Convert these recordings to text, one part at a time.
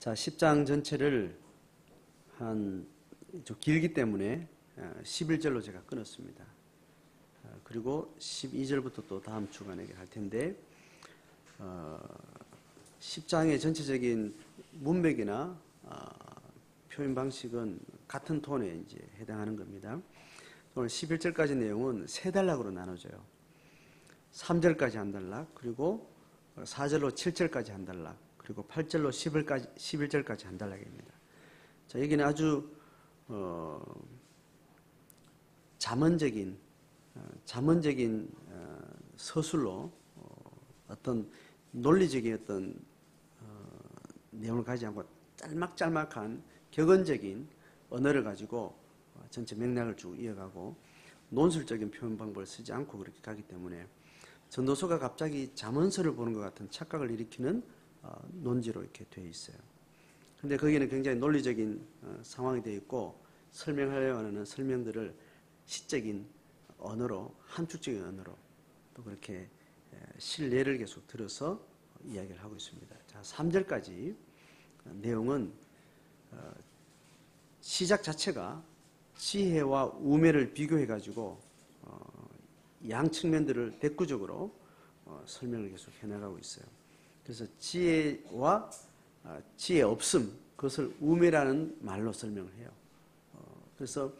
자, 10장 전체를 좀 길기 때문에 11절로 제가 끊었습니다. 그리고 12절부터 또 다음 주간에 할 텐데 10장의 전체적인 문맥이나 표현 방식은 같은 톤에 이제 해당하는 겁니다. 오늘 11절까지 내용은 세 단락으로 나눠져요. 3절까지 한 단락, 그리고 4절로 7절까지 한 단락, 그리고 8절로 11절까지 한 단락입니다. 자, 여기는 아주 잠언적인 서술로 어떤 논리적인 어떤 내용을 가지지 않고 짤막짤막한 격언적인 언어를 가지고 전체 맥락을 쭉 이어가고 논술적인 표현 방법을 쓰지 않고 그렇게 가기 때문에 전도서가 갑자기 잠언서를 보는 것 같은 착각을 일으키는 논지로 이렇게 되어 있어요. 근데 거기는 굉장히 논리적인 상황이 되어 있고 설명하려고 하는 설명들을 시적인 언어로, 함축적인 언어로 또 그렇게 실례를 계속 들어서 이야기를 하고 있습니다. 자, 3절까지 내용은 시작 자체가 지혜와 우매를 비교해 가지고 양 측면들을 대꾸적으로 설명을 계속 해나가고 있어요. 그래서 지혜와 지혜 없음, 그것을 우매라는 말로 설명을 해요. 그래서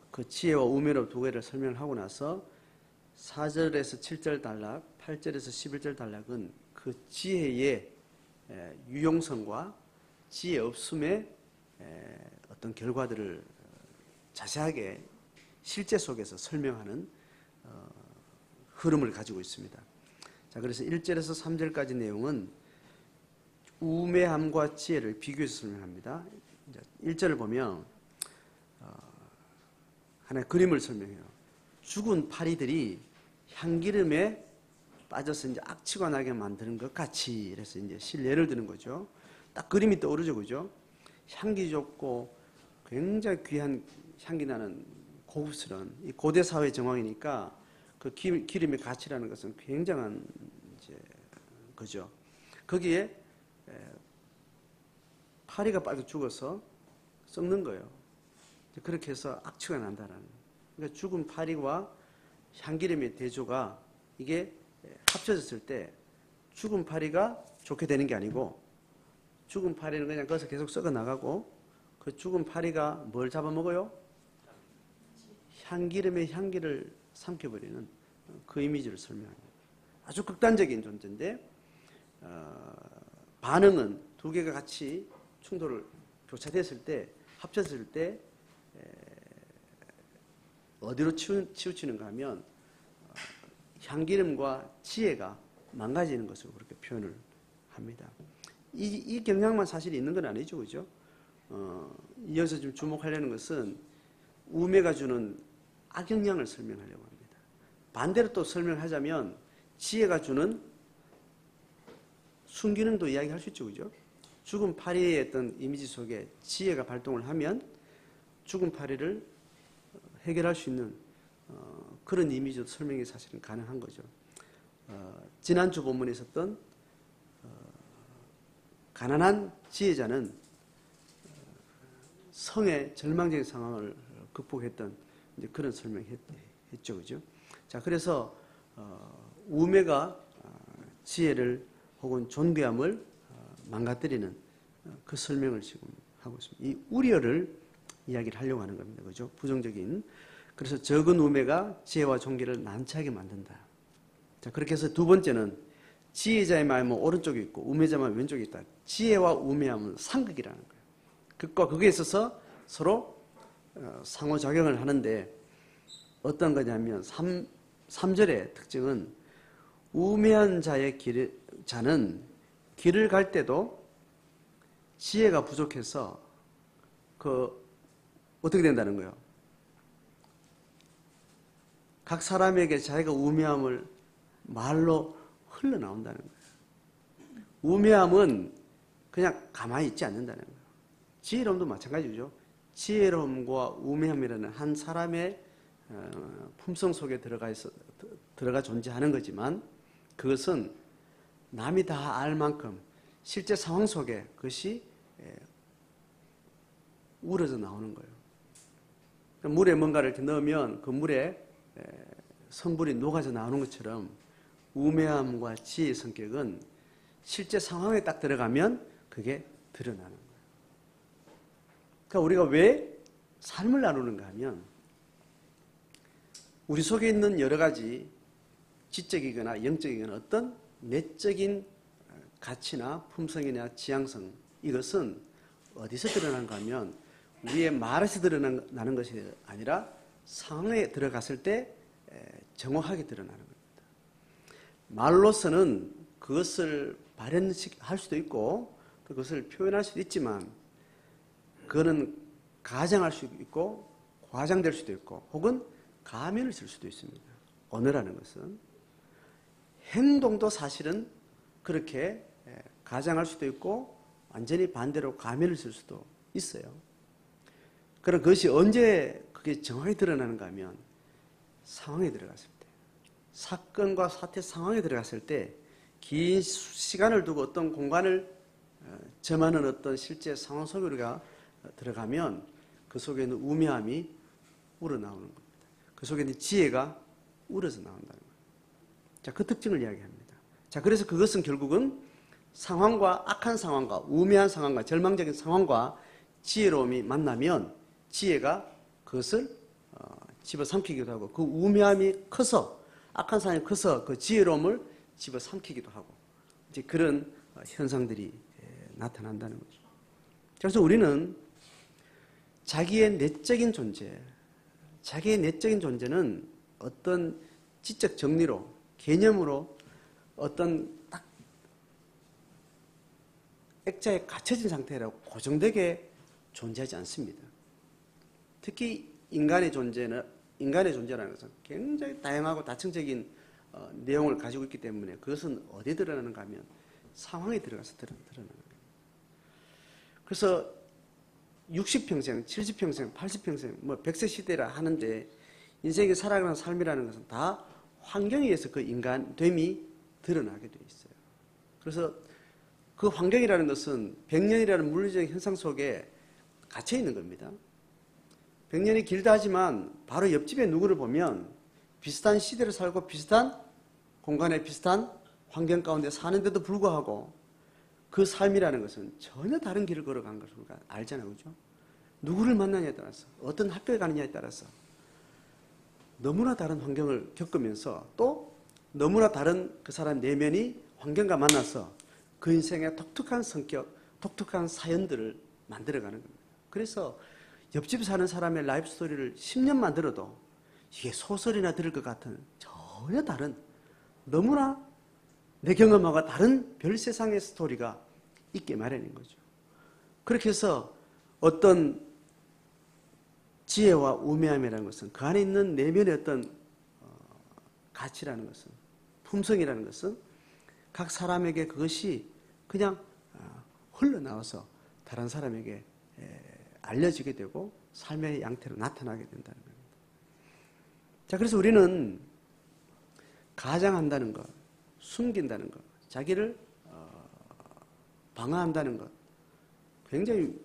그 지혜와 우매로 두 개를 설명을 하고 나서 4절에서 7절 단락, 8절에서 11절 단락은 그 지혜의 유용성과 지혜 없음의 어떤 결과들을 자세하게 실제 속에서 설명하는 흐름을 가지고 있습니다. 자, 그래서 1절에서 3절까지 내용은 우매함과 지혜를 비교해서 설명합니다. 1절을 보면 하나의 그림을 설명해요. 죽은 파리들이 향기름에 빠져서 이제 악취가 나게 만드는 것 같이, 그래서 이제 실례를 드는 거죠. 딱 그림이 떠오르죠, 그죠? 향기 좋고 굉장히 귀한 향기 나는 고급스러운 이 고대 사회 정황이니까 그 기름의 가치라는 것은 굉장한 이제 거죠. 거기에 파리가 빠져 죽어서 썩는 거예요. 그렇게 해서 악취가 난다라는. 그러니까 죽은 파리와 향기름의 대조가 이게 합쳐졌을 때 죽은 파리가 좋게 되는 게 아니고 죽은 파리는 그냥 거기서 계속 썩어 나가고 그 죽은 파리가 뭘 잡아먹어요? 향기름의 향기를 삼켜버리는 그 이미지를 설명합니다. 아주 극단적인 존재인데 반응은 두 개가 같이 충돌을 교차됐을 때 합쳤을 때 어디로 치우치는가 하면 향기름과 지혜가 망가지는 것으로 그렇게 표현을 합니다. 이 경향만 사실 있는 건 아니죠, 그죠? 이어서 좀 주목하려는 것은 우매가 주는 악영향을 설명하려고 합니다. 반대로 또 설명하자면 지혜가 주는 순기능도 이야기할 수 있죠, 그죠? 죽은 파리의 어떤 이미지 속에 지혜가 발동을 하면 죽은 파리를 해결할 수 있는 그런 이미지도 설명이 사실은 가능한 거죠. 지난주 본문에 있었던 가난한 지혜자는 성의 절망적인 상황을 극복했던 이제 그런 설명했죠, 그죠? 자, 그래서 우매가 지혜를 혹은 존귀함을 망가뜨리는 그 설명을 지금 하고 있습니다. 이 우려를 이야기를 하려고 하는 겁니다, 그죠? 부정적인. 그래서 적은 우매가 지혜와 존귀를 난처하게 만든다. 자, 그렇게 해서 두 번째는 지혜자의 마음은 오른쪽에 있고 우매자의 마음은 왼쪽에 있다. 지혜와 우매함은 상극이라는 거예요. 극과 극에 있어서 서로 상호작용을 하는데 어떤 거냐면 3절의 특징은 우매한 자는 길을 갈 때도 지혜가 부족해서 어떻게 된다는 거예요? 각 사람에게 자기가 우매함을 말로 흘러나온다는 거예요. 우매함은 그냥 가만히 있지 않는다는 거예요. 지혜로움도 마찬가지죠. 지혜로움과 우매함이라는 한 사람의 품성 속에 들어가 존재하는 거지만 그것은 남이 다 알 만큼 실제 상황 속에 그것이 우러져 나오는 거예요. 물에 뭔가를 이렇게 넣으면 그 물에 성분이 녹아져 나오는 것처럼 우매함과 지혜의 성격은 실제 상황에 딱 들어가면 그게 드러나는 거예요. 그러니까 우리가 왜 삶을 나누는가 하면 우리 속에 있는 여러 가지 지적이거나 영적이거나 어떤 내적인 가치나 품성이나 지향성, 이것은 어디서 드러나는가 하면 우리의 말에서 드러나는 것이 아니라 상황에 들어갔을 때 정확하게 드러나는 겁니다. 말로서는 그것을 발현할 수도 있고 또 그것을 표현할 수도 있지만 그거는 가장할 수도 있고 과장될 수도 있고 혹은 가면을 쓸 수도 있습니다. 언어라는 것은 행동도 사실은 그렇게 가장할 수도 있고 완전히 반대로 가면을 쓸 수도 있어요. 그럼 그것이 언제 그게 정확히 드러나는가 하면 상황에 들어갔을 때, 사건과 사태 상황에 들어갔을 때 긴 시간을 두고 어떤 공간을 점하는 어떤 실제 상황 속에 우리가 들어가면 그 속에 있는 우매함이 우러나오는 겁니다. 그 속에 있는 지혜가 우러져 나온다는 거예요. 자, 그 특징을 이야기합니다. 자, 그래서 그것은 결국은 상황과 악한 상황과 우매한 상황과 절망적인 상황과 지혜로움이 만나면 지혜가 그것을 집어삼키기도 하고 그 우매함이 커서 악한 상황이 커서 그 지혜로움을 집어삼키기도 하고 이제 그런 현상들이 나타난다는 거죠. 그래서 우리는 자기의 내적인 존재는 어떤 지적 정리로 개념으로 어떤 딱 액자에 갇혀진 상태라고 고정되게 존재하지 않습니다. 특히 인간의 존재라는 것은 굉장히 다양하고 다층적인 내용을 가지고 있기 때문에 그것은 어디에 드러나는가 하면 상황에 들어가서 드러나는 거예요. 그래서 60평생, 70평생, 80평생, 100세 시대라 하는데 인생이 살아가는 삶이라는 것은 다 환경에 의해서 그 인간됨이 드러나게 되어 있어요. 그래서 그 환경이라는 것은 100년이라는 물리적인 현상 속에 갇혀 있는 겁니다. 100년이 길다 하지만 바로 옆집에 누구를 보면 비슷한 시대를 살고 비슷한 공간에 비슷한 환경 가운데 사는데도 불구하고 그 삶이라는 것은 전혀 다른 길을 걸어간 것을 우리가 알잖아요. 그죠? 누구를 만나냐에 따라서 어떤 학교에 가느냐에 따라서 너무나 다른 환경을 겪으면서 또 너무나 다른 그 사람 내면이 환경과 만나서 그 인생의 독특한 성격, 독특한 사연들을 만들어가는 겁니다. 그래서 옆집 사는 사람의 라이프 스토리를 10년만 들어도 이게 소설이나 들을 것 같은 전혀 다른 너무나 내 경험하고 다른 별 세상의 스토리가 있게 마련인 거죠. 그렇게 해서 어떤 지혜와 우매함이라는 것은 그 안에 있는 내면의 어떤 가치라는 것은 품성이라는 것은 각 사람에게 그것이 그냥 흘러나와서 다른 사람에게 알려지게 되고 삶의 양태로 나타나게 된다는 겁니다. 자, 그래서 우리는 가장한다는 것, 숨긴다는 것, 자기를 방어한다는 것, 굉장히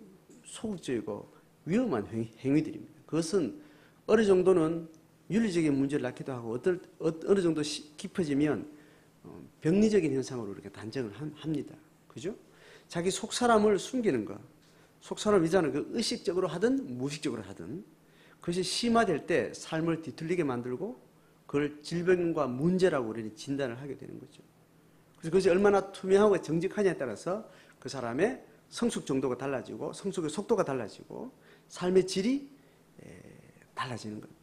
소극적이고 위험한 행위들입니다. 그것은 어느 정도는 윤리적인 문제를 낳기도 하고 어느 정도 깊어지면 병리적인 현상으로 이렇게 단정을 합니다. 그죠? 자기 속 사람을 숨기는 것, 속 사람을 위장하는 그 의식적으로 하든 무의식적으로 하든 그것이 심화될 때 삶을 뒤틀리게 만들고 그걸 질병과 문제라고 우리는 진단을 하게 되는 거죠. 그래서 그것이 얼마나 투명하고 정직하냐에 따라서 그 사람의 성숙 정도가 달라지고 성숙의 속도가 달라지고 삶의 질이 달라지는 겁니다.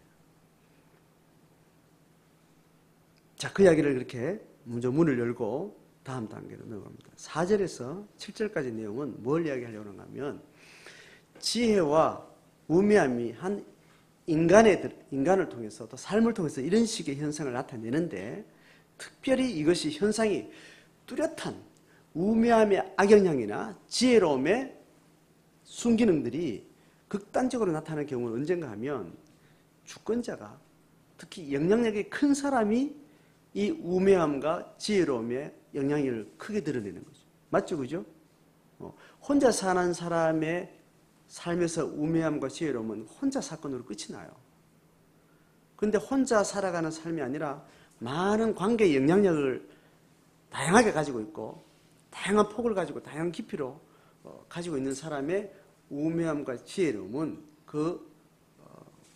자, 그 이야기를 그렇게 먼저 문을 열고 다음 단계로 넘어갑니다. 4절에서 7절까지 내용은 뭘 이야기하려고 하냐면 지혜와 우매함이 한 인간을 통해서 또 삶을 통해서 이런 식의 현상을 나타내는데 특별히 이것이 현상이 뚜렷한 우매함의 악영향이나 지혜로움의 순기능들이 극단적으로 나타나는 경우는 언젠가 하면 주권자가 특히 영향력이 큰 사람이 이 우매함과 지혜로움의 영향력을 크게 드러내는 거죠. 맞죠? 그죠? 혼자 사는 사람의 삶에서 우매함과 지혜로움은 혼자 사건으로 끝이 나요. 그런데 혼자 살아가는 삶이 아니라 많은 관계의 영향력을 다양하게 가지고 있고 다양한 폭을 가지고 다양한 깊이로 가지고 있는 사람의 우매함과 지혜로움은 그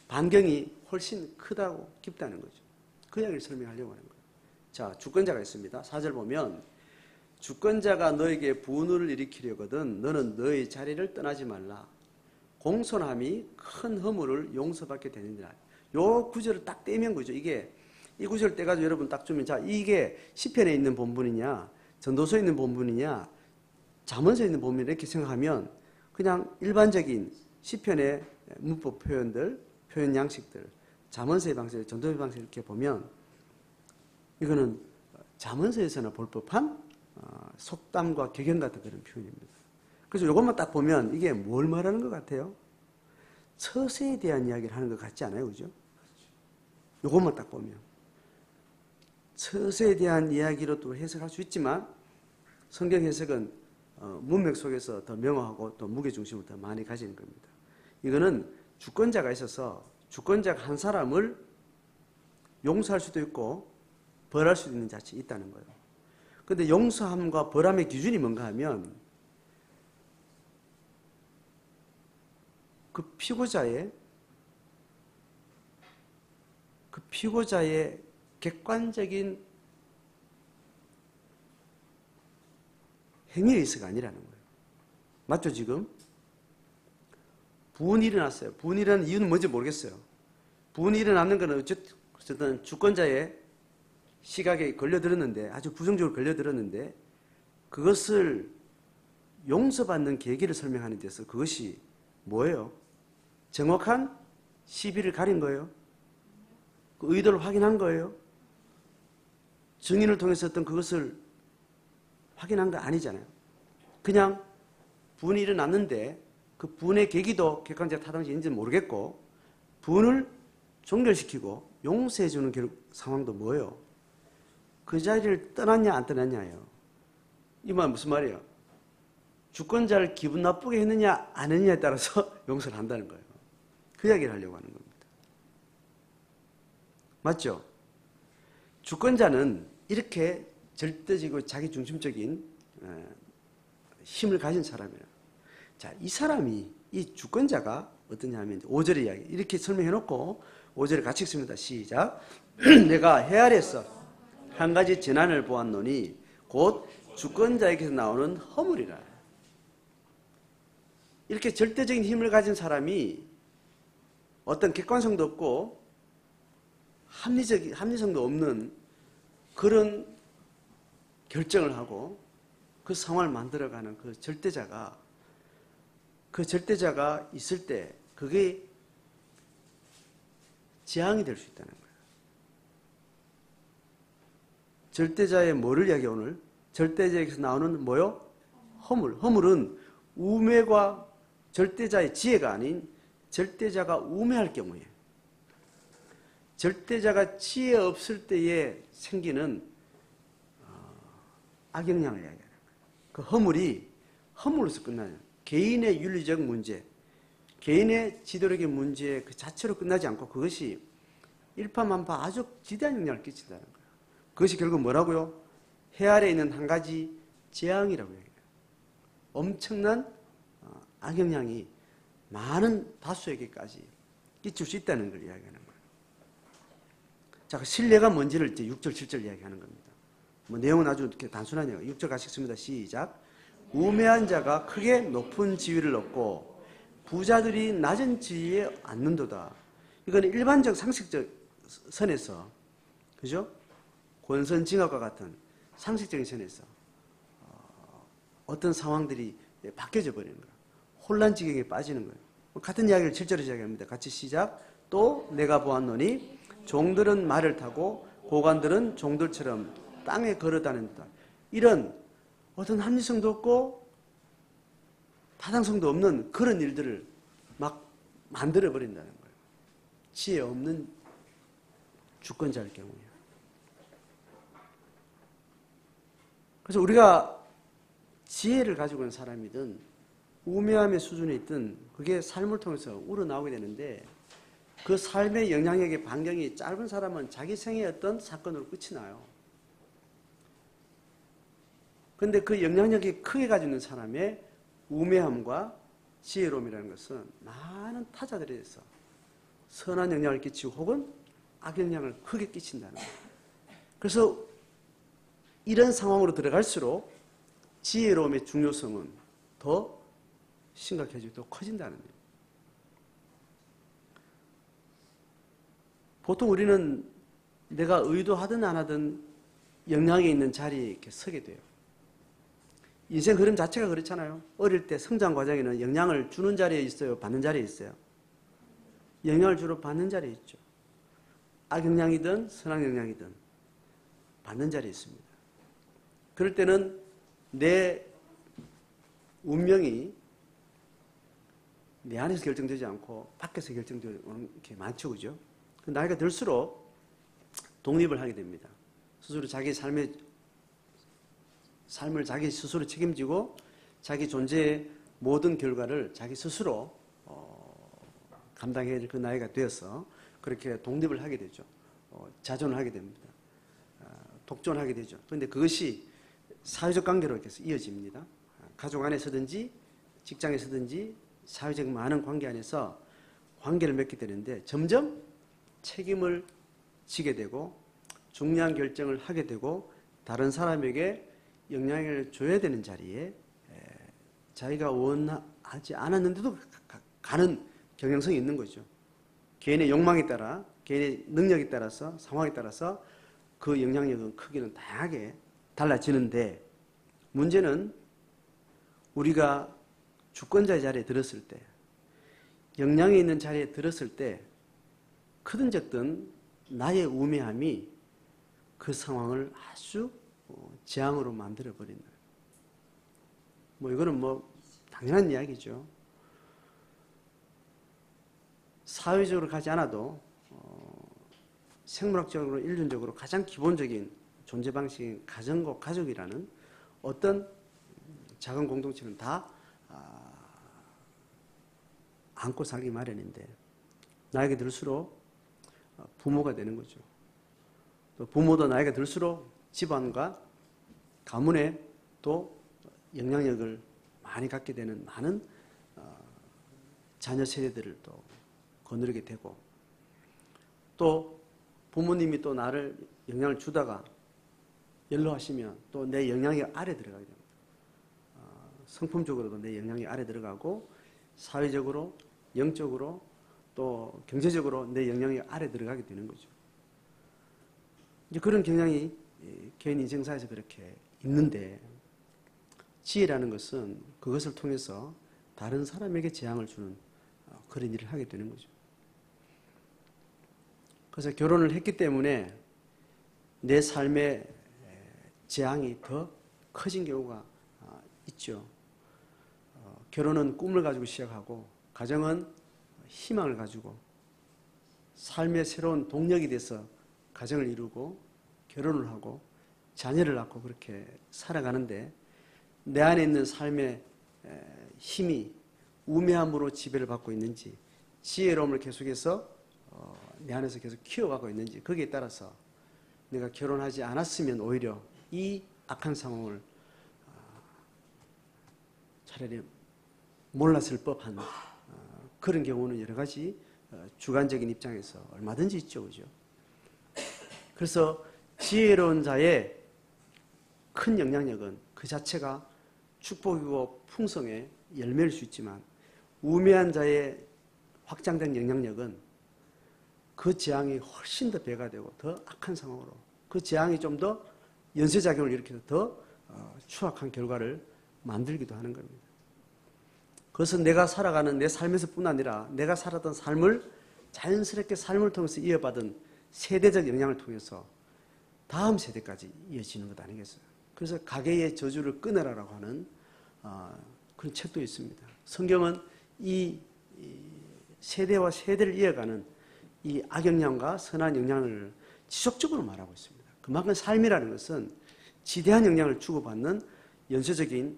반경이 훨씬 크다고 깊다는 거죠. 그 이야기를 설명하려고 하는 거예요. 자, 주권자가 있습니다. 4절 보면 주권자가 너에게 분을 일으키려거든 너는 너의 자리를 떠나지 말라. 공손함이 큰 허물을 용서받게 되느니라. 요 구절을 딱 떼면 거죠. 이 구절 떼가지고 여러분 딱 주면, 자, 이게 시편에 있는 본문이냐, 전도서에 있는 본문이냐, 잠언서에 있는 본문이냐 이렇게 생각하면 그냥 일반적인 시편의 문법 표현들, 표현 양식들, 잠언서의 방식, 전도서의 방식 이렇게 보면 이거는 잠언서에서나 볼 법한 속담과 격언 같은 그런 표현입니다. 그래서 이것만 딱 보면 이게 뭘 말하는 것 같아요? 처세에 대한 이야기를 하는 것 같지 않아요? 그죠? 이것만 딱 보면. 처세에 대한 이야기로 또 해석할 수 있지만 성경 해석은 문맥 속에서 더 명확하고 또 무게중심을 더 많이 가지는 겁니다. 이거는 주권자가 있어서 주권자가 한 사람을 용서할 수도 있고 벌할 수도 있는 자체가 있다는 거예요. 그런데 용서함과 벌함의 기준이 뭔가 하면 그 피고자의 객관적인 행위에 있어가 아니라는 거예요. 맞죠, 지금? 분이 일어났어요. 분이 일어나는 이유는 뭔지 모르겠어요. 분이 일어나는 것은 어쨌든 주권자의 시각에 걸려들었는데, 아주 부정적으로 걸려들었는데, 그것을 용서받는 계기를 설명하는 데서 그것이 뭐예요? 정확한 시비를 가린 거예요? 그 의도를 확인한 거예요? 증인을 통해서 어떤 그것을 확인한 거 아니잖아요. 그냥 분이 일어났는데 그 분의 계기도 객관적 타당성인지는 모르겠고 분을 종결시키고 용서해주는 상황도 뭐예요? 그 자리를 떠났냐 안 떠났냐예요. 이 말 무슨 말이에요? 주권자를 기분 나쁘게 했느냐 안 했느냐에 따라서 용서를 한다는 거예요. 그 이야기를 하려고 하는 겁니다. 맞죠? 주권자는 이렇게 절대적이고 자기중심적인 힘을 가진 사람이에요. 자, 이 사람이, 이 주권자가 어떠냐 하면 5절의 이야기 이렇게 설명해놓고 5절을 같이 읽습니다. 시작. 내가 해 아래서 한 가지 재난을 보았노니 곧 주권자에게서 나오는 허물이라. 이렇게 절대적인 힘을 가진 사람이 어떤 객관성도 없고 합리성도 없는 그런 결정을 하고 그 상황을 만들어가는 그 절대자가 있을 때 그게 재앙이 될 수 있다는 거예요. 절대자의 뭐를 이야기해 오늘? 절대자에게서 나오는 뭐요? 허물. 허물은 우매과 절대자의 지혜가 아닌 절대자가 우매할 경우에 절대자가 지혜 없을 때에 생기는 악영향을 이야기하는 거예요. 그 허물이 허물로서 끝나요. 개인의 윤리적 문제, 개인의 지도력의 문제 그 자체로 끝나지 않고 그것이 일파만파 아주 지대한 영향을 끼친다는 거예요. 그것이 결국 뭐라고요? 해 아래에 있는 한 가지 재앙이라고 얘기해요. 엄청난 악영향이 많은 다수에게까지 끼칠 수 있다는 걸 이야기하는 거예요. 자, 그 신뢰가 뭔지를 이제 6절, 7절 이야기하는 겁니다. 뭐 내용은 아주 이렇게 단순하네요. 6절 같이 읽습니다. 시작. 우매한 자가 크게 높은 지위를 얻고 부자들이 낮은 지위에 앉는도다. 이건 일반적 상식적 선에서, 그죠? 권선징악과 같은 상식적인 선에서 어떤 상황들이 바뀌어져 버리는 거예요. 혼란 지경에 빠지는 거예요. 같은 이야기를 7절에 이야기합니다. 같이 시작. 또 내가 보았노니 종들은 말을 타고 고관들은 종들처럼 땅에 걸어다닌다. 이런 어떤 합리성도 없고 타당성도 없는 그런 일들을 막 만들어버린다는 거예요. 지혜 없는 주권자일 경우에. 그래서 우리가 지혜를 가지고 있는 사람이든 우매함의 수준에 있든 그게 삶을 통해서 우러나오게 되는데, 그 삶의 영향력의 반경이 짧은 사람은 자기 생애의 어떤 사건으로 끝이 나요. 그런데 그 영향력이 크게 가지고 있는 사람의 우매함과 지혜로움이라는 것은 많은 타자들에 대해서 선한 영향을 끼치고 혹은 악영향을 크게 끼친다는 거예요. 그래서 이런 상황으로 들어갈수록 지혜로움의 중요성은 더 심각해지고 더 커진다는 거예요. 보통 우리는 내가 의도하든 안 하든 영향이 있는 자리에 이렇게 서게 돼요. 인생 흐름 자체가 그렇잖아요. 어릴 때 성장 과정에는 영향을 주는 자리에 있어요? 받는 자리에 있어요? 영향을 주로 받는 자리에 있죠. 악영향이든 선악영향이든 받는 자리에 있습니다. 그럴 때는 내 운명이 내 안에서 결정되지 않고 밖에서 결정되는 게 많죠. 그죠? 나이가 들수록 독립을 하게 됩니다. 스스로 자기 삶을 자기 스스로 책임지고 자기 존재의 모든 결과를 자기 스스로 감당해야 될 그 나이가 되어서 그렇게 독립을 하게 되죠. 자존을 하게 됩니다. 독존하게 되죠. 그런데 그것이 사회적 관계로 이렇게 이어집니다. 가족 안에서든지 직장에서든지 사회적 많은 관계 안에서 관계를 맺게 되는데 점점 책임을 지게 되고 중요한 결정을 하게 되고 다른 사람에게 영향을 줘야 되는 자리에 자기가 원하지 않았는데도 가는 경향성이 있는 거죠. 개인의 욕망에 따라, 개인의 능력에 따라서, 상황에 따라서 그 영향력은 크기는 다양하게 달라지는데, 문제는 우리가 주권자의 자리에 들었을 때, 영향이 있는 자리에 들었을 때 크든 적든 나의 우매함이 그 상황을 아주 재앙으로 만들어버린다. 이거는 당연한 이야기죠. 사회적으로 가지 않아도 생물학적으로 인륜적으로 가장 기본적인 존재 방식인 가정과 가족이라는 어떤 작은 공동체는 다 안고 살기 마련인데, 나이가 들수록 부모가 되는 거죠. 또 부모도 나이가 들수록 집안과 가문에 또 영향력을 많이 갖게 되는 많은 자녀 세대들을 또 거느리게 되고, 또 부모님이 또 나를 영향을 주다가 연로하시면 또 내 영향력 아래 들어가게 됩니다. 성품적으로도 내 영향력 아래 들어가고 사회적으로, 영적으로 또 경제적으로 내 영향력 아래 들어가게 되는 거죠. 이제 그런 경향이 개인 인생사에서 그렇게 있는데, 지혜라는 것은 그것을 통해서 다른 사람에게 재앙을 주는 그런 일을 하게 되는 거죠. 그래서 결혼을 했기 때문에 내 삶의 재앙이 더 커진 경우가 있죠. 결혼은 꿈을 가지고 시작하고, 가정은 희망을 가지고 삶의 새로운 동력이 돼서 가정을 이루고 결혼을 하고 자녀를 낳고 그렇게 살아가는데, 내 안에 있는 삶의 힘이 우매함으로 지배를 받고 있는지, 지혜로움을 계속해서 내 안에서 계속 키워가고 있는지, 거기에 따라서 내가 결혼하지 않았으면 오히려 이 악한 상황을 차라리 몰랐을 법한 그런 경우는 여러 가지 주관적인 입장에서 얼마든지 있죠. 그죠? 그래서 지혜로운 자의 큰 영향력은 그 자체가 축복이고 풍성의 열매일 수 있지만, 우매한 자의 확장된 영향력은 그 재앙이 훨씬 더 배가 되고 더 악한 상황으로, 그 재앙이 좀 더 연쇄작용을 일으켜서 더 추악한 결과를 만들기도 하는 겁니다. 그것은 내가 살아가는 내 삶에서 뿐 아니라 내가 살았던 삶을 자연스럽게 삶을 통해서 이어받은 세대적 영향을 통해서 다음 세대까지 이어지는 것 아니겠어요? 그래서 가계의 저주를 끊어라라고 하는 그런 책도 있습니다. 성경은 이 세대와 세대를 이어가는 이 악영향과 선한 영향을 지속적으로 말하고 있습니다. 그만큼 삶이라는 것은 지대한 영향을 주고받는 연쇄적인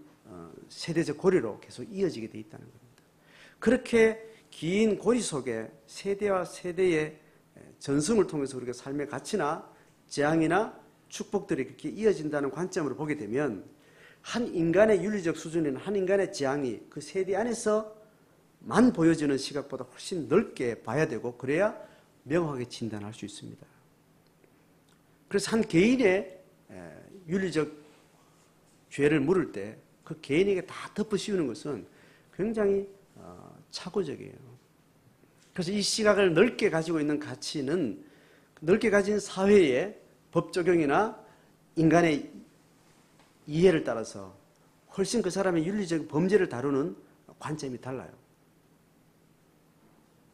세대적 고리로 계속 이어지게 돼 있다는 겁니다. 그렇게 긴 고리 속에 세대와 세대의 전승을 통해서 우리가 삶의 가치나 재앙이나 축복들이 그렇게 이어진다는 관점으로 보게 되면 한 인간의 윤리적 수준이나 한 인간의 재앙이 그 세대 안에서만 보여지는 시각보다 훨씬 넓게 봐야 되고 그래야 명확하게 진단할 수 있습니다. 그래서 한 개인의 윤리적 죄를 물을 때 그 개인에게 다 덮어씌우는 것은 굉장히 착오적이에요. 그래서 이 시각을 넓게 가지고 있는 가치는 넓게 가진 사회의 법 적용이나 인간의 이해를 따라서 훨씬 그 사람의 윤리적 범죄를 다루는 관점이 달라요.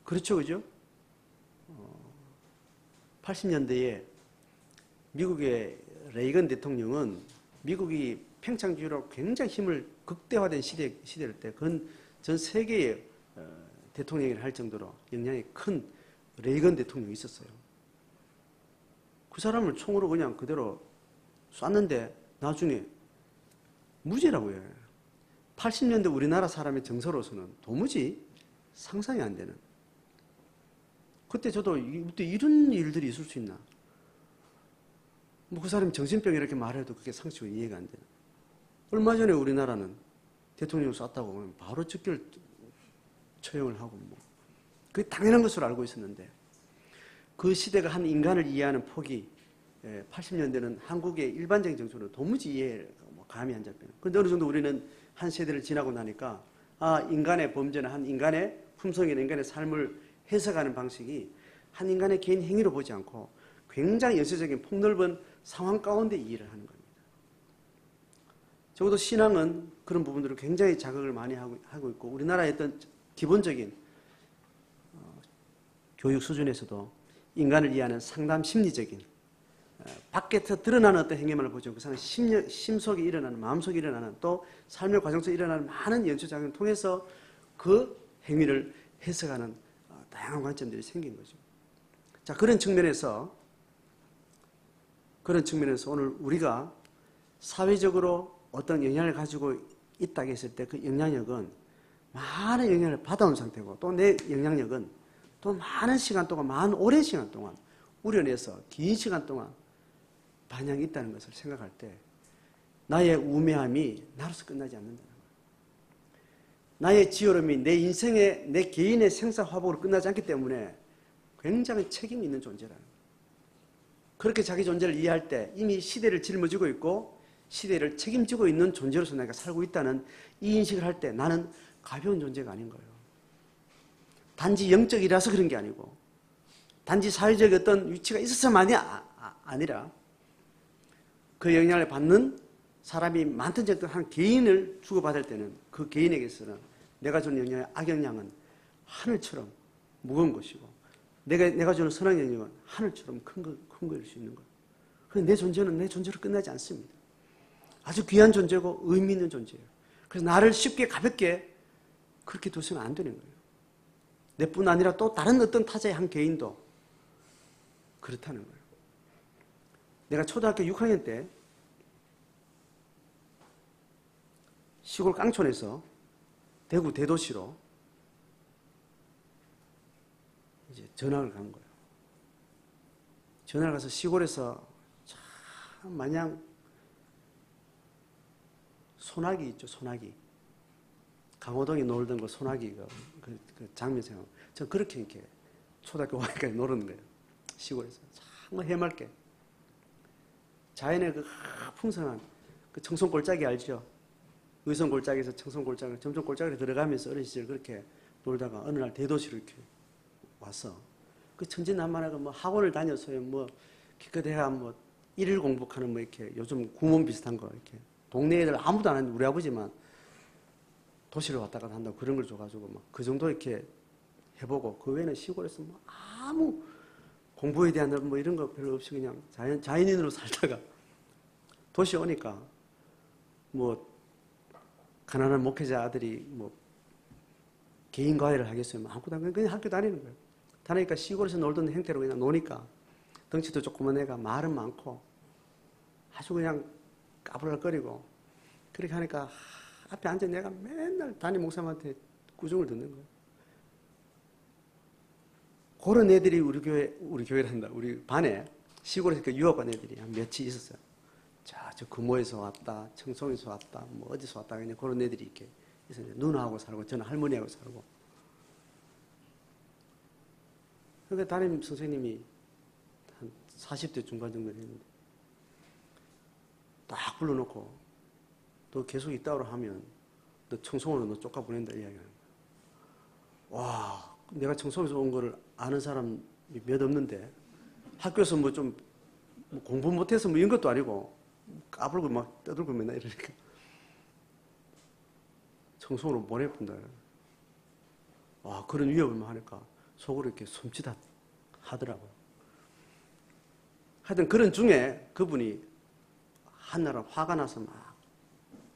그렇죠, 그죠? 80년대에 미국의 레이건 대통령은 미국이 평창주의로 굉장히 힘을 극대화된 시대일 때 그건 전 세계의 대통령이라 할 정도로 영향이 큰 레이건 대통령이 있었어요. 그 사람을 총으로 그냥 그대로 쐈는데 나중에 무죄라고 해요. 80년대 우리나라 사람의 정서로서는 도무지 상상이 안 되는. 그때 저도 어떻게 이런 일들이 있을 수 있나. 뭐 그 사람이 정신병 이렇게 말해도 그게 상식적으로 이해가 안 되는. 얼마 전에 우리나라는 대통령 쐈다고 하면 바로 즉결 처형을 하고 뭐 그게 당연한 것으로 알고 있었는데 그 시대가 한 인간을 이해하는 폭이 80년대는 한국의 일반적인 정서로 도무지 이해가 감이 안 잡히는. 그런데 어느 정도 우리는 한 세대를 지나고 나니까 인간의 범죄나 한 인간의 품성이나 인간의 삶을 해석하는 방식이 한 인간의 개인 행위로 보지 않고 굉장히 연쇄적인 폭넓은 상황 가운데 이해를 하는 겁니다. 적어도 신앙은 그런 부분들을 굉장히 자극을 많이 하고 있고 우리나라의 어떤 기본적인 교육 수준에서도 인간을 이해하는 상담 심리적인 밖에서 드러나는 어떤 행위만을 보죠. 그 사람 심속에 일어나는 마음속에 일어나는 또 삶의 과정 속에 일어나는 많은 연쇄작용을 통해서 그 행위를 해석하는 다양한 관점들이 생긴 거죠. 자, 그런 측면에서 오늘 우리가 사회적으로 어떤 영향을 가지고 있다고 했을 때 그 영향력은 많은 영향을 받아온 상태고 또 내 영향력은 또 많은 시간 동안, 많은 오랜 시간 동안 우려내서 긴 시간 동안 반영이 있다는 것을 생각할 때 나의 우매함이 나로서 끝나지 않는다는 거예요. 나의 지어름이 내 인생의, 내 개인의 생사화복으로 끝나지 않기 때문에 굉장히 책임이 있는 존재라는 거예요. 그렇게 자기 존재를 이해할 때 이미 시대를 짊어지고 있고 시대를 책임지고 있는 존재로서 내가 살고 있다는 이 인식을 할 때 나는 가벼운 존재가 아닌 거예요. 단지 영적이라서 그런 게 아니고 단지 사회적 어떤 위치가 있어서만이 아니라 그 영향을 받는 사람이 많든 적든 한 개인을 주고받을 때는 그 개인에게서는 내가 주는 영향의 악영향은 하늘처럼 무거운 것이고 내가 주는 선한 영향은 하늘처럼 큰 거일 수 있는 거예요. 그래서 내 존재는 내 존재로 끝나지 않습니다. 아주 귀한 존재고 의미 있는 존재예요. 그래서 나를 쉽게 가볍게 그렇게 둬서는 안 되는 거예요. 내뿐 아니라 또 다른 어떤 타자의 한 개인도 그렇다는 거예요. 내가 초등학교 6학년 때 시골 깡촌에서 대구 대도시로 이제 전학을 간 거예요. 전학을 가서 시골에서 참 마냥 소나기 있죠, 소나기. 강호동에 놀던 그 소나기가 그 장면 생각. 전 그렇게 이렇게 초등학교 5학년까지 노는 거예요. 시골에서 정말 해맑게. 자연의 그 풍성한 그 청송골짜기 알죠? 의성골짜기에서 청송골짜기 점점 골짜기로 들어가면서 어린 시절 그렇게 놀다가 어느 날 대도시로 이렇게 와서 그 천진난만하고 뭐 학원을 다녀서요 뭐 기껏해야 뭐 일일 공복하는 뭐 이렇게 요즘 구몬 비슷한 거 이렇게 동네 애들 아무도 안 하는데 우리 아버지만 도시를 왔다 갔다 한다고 그런 걸 줘가지고 막 그 정도 이렇게 해보고 그 외에는 시골에서 뭐 아무 공부에 대한 뭐 이런 거 별로 없이 그냥 자연인으로 살다가 도시에 오니까 뭐 가난한 목회자 아들이 뭐 개인 과외를 하겠어요. 뭐 아무것도 안 하고 그냥 학교 다니는 거예요. 다니니까 시골에서 놀던 형태로 그냥 노니까 덩치도 조그만 애가 말은 많고 아주 그냥 까불거리고 그렇게 하니까 앞에 앉아 내가 맨날 담임 목사님한테 구정을 듣는 거예요. 그런 애들이 우리 교회란다. 우리 반에 시골에서 유학 간 애들이 한 며칠 있었어요. 자, 저 금호에서 왔다, 청송에서 왔다, 뭐 어디서 왔다, 그냥 그런 애들이 이렇게 있었는데 누나하고 살고 저는 할머니하고 살고. 그러니까 담임 선생님이 한 40대 중반 정도 됐는데 딱 불러놓고 너 계속 있다고 하면 너 청송으로 너 쫓아보낸다 이야기하는 거야. 와, 내가 청송에서 온 거를 아는 사람이 몇 없는데 학교에서 뭐 좀 공부 못해서 뭐 이런 것도 아니고 까불고 막 떠들고 맨날 이러니까 청송으로 보내본다. 와, 그런 위협을 하니까 속으로 이렇게 섬찟하더라고요. 하여튼 그런 중에 그분이 한날은 화가 나서 막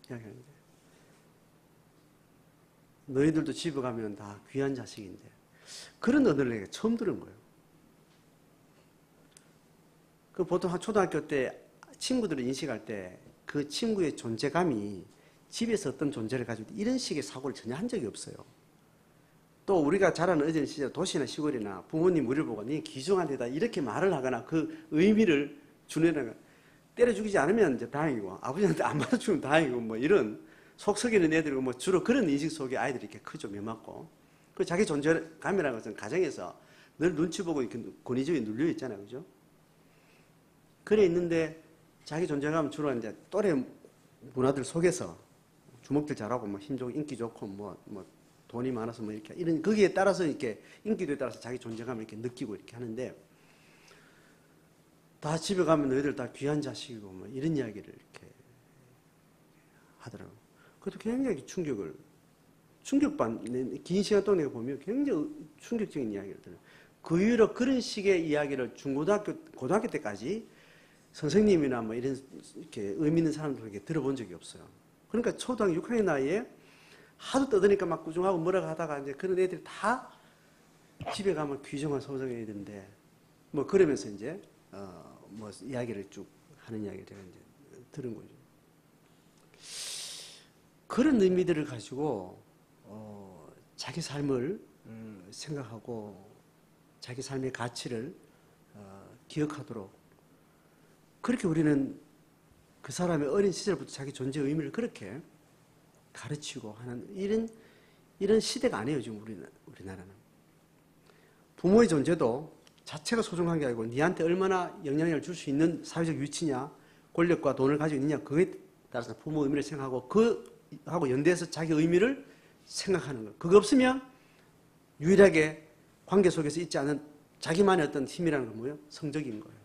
이야기하는데 너희들도 집에 가면 다 귀한 자식인데 그런 언어를 내가 처음 들은 거예요. 그 보통 한 초등학교 때 친구들을 인식할 때 그 친구의 존재감이 집에서 어떤 존재를 가지고 이런 식의 사고를 전혀 한 적이 없어요. 또 우리가 자라는 어린 시절 도시나 시골이나 부모님 우리를 보고 네 귀중한 데다 이렇게 말을 하거나 그 의미를 주는 때려 죽이지 않으면 이제 다행이고 아버지한테 안 맞아주면 다행이고 뭐 이런 속 썩이는 애들이고 뭐 주로 그런 인식 속에 아이들이 이렇게 크죠. 매맞고. 그 자기 존재감이라는 것은 가정에서 늘 눈치 보고 이렇게 권위적이 눌려 있잖아요. 그죠? 그래 있는데 자기 존재감은 주로 이제 또래 문화들 속에서 주먹질 잘하고 뭐 힘 좋고 인기 좋고 뭐 돈이 많아서 뭐 이렇게 이런 거기에 따라서 이렇게 인기도에 따라서 자기 존재감을 이렇게 느끼고 이렇게 하는데 다 집에 가면 너희들 다 귀한 자식이고 뭐 이런 이야기를 이렇게 하더라고요. 그것도 굉장히 긴 시간 동안 내가 보면 굉장히 충격적인 이야기를 들어요. 그 이후로 그런 식의 이야기를 고등학교 때까지 선생님이나 뭐 이런 이렇게 의미 있는 사람들에게 들어본 적이 없어요. 그러니까 초등학교 6학년 나이에 하도 떠드니까 막 꾸중하고 뭐라고 하다가 이제 그런 애들이 다 집에 가면 귀중한 소정의 애들인데 뭐 그러면서 이제 뭐 이야기를 쭉 하는 이야기를 제가 이제 들은 거죠. 그런 의미들을 가지고 자기 삶을 생각하고 자기 삶의 가치를 기억하도록 그렇게 우리는 그 사람의 어린 시절부터 자기 존재의 의미를 그렇게 가르치고 하는 이런 시대가 아니에요. 지금 우리나라는. 부모의 존재도 자체가 소중한 게 아니고 니한테 얼마나 영향력을 줄 수 있는 사회적 위치냐 권력과 돈을 가지고 있느냐 그거에 따라서 부모 의미를 생각하고 그하고 연대해서 자기 의미를 생각하는 거예요. 그거 없으면 유일하게 관계 속에서 있지 않은 자기만의 어떤 힘이라는 건 뭐예요? 성적인 거예요.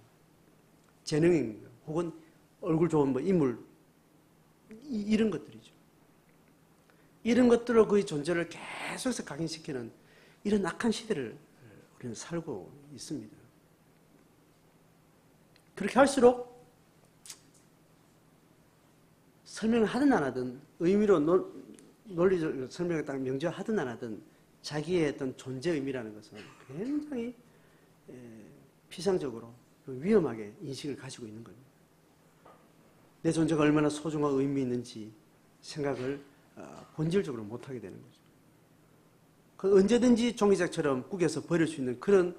재능인 거예요. 혹은 얼굴 좋은 뭐 인물 이런 것들이죠. 이런 것들로 그의 존재를 계속해서 각인시키는 이런 악한 시대를 우리는 살고 있습니다. 그렇게 할수록 설명을 하든 안 하든 의미로 논리적 설명을 딱 명제하든 안 하든 자기의 어떤 존재 의미라는 것은 굉장히 피상적으로 위험하게 인식을 가지고 있는 겁니다. 내 존재가 얼마나 소중하고 의미 있는지 생각을 본질적으로 못하게 되는 거죠. 그 언제든지 종이짝처럼 꾸겨서 버릴 수 있는 그런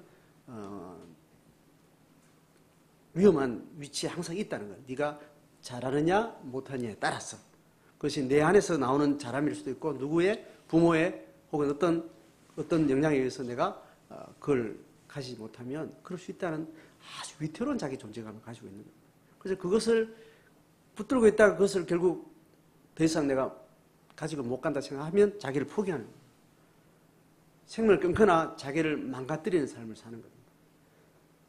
위험한 위치에 항상 있다는 거예요. 네가 잘하느냐 못하느냐에 따라서 그것이 내 안에서 나오는 잘함일 수도 있고 누구의 부모의 혹은 어떤 영향에 의해서 내가 그걸 가지지 못하면 그럴 수 있다는 아주 위태로운 자기 존재감을 가지고 있는 거예요. 그래서 그것을 붙들고 있다가 그것을 결국 더 이상 내가 가지고 못 간다 생각하면 자기를 포기하는 거예요. 생명을 끊거나 자기를 망가뜨리는 삶을 사는 겁니다.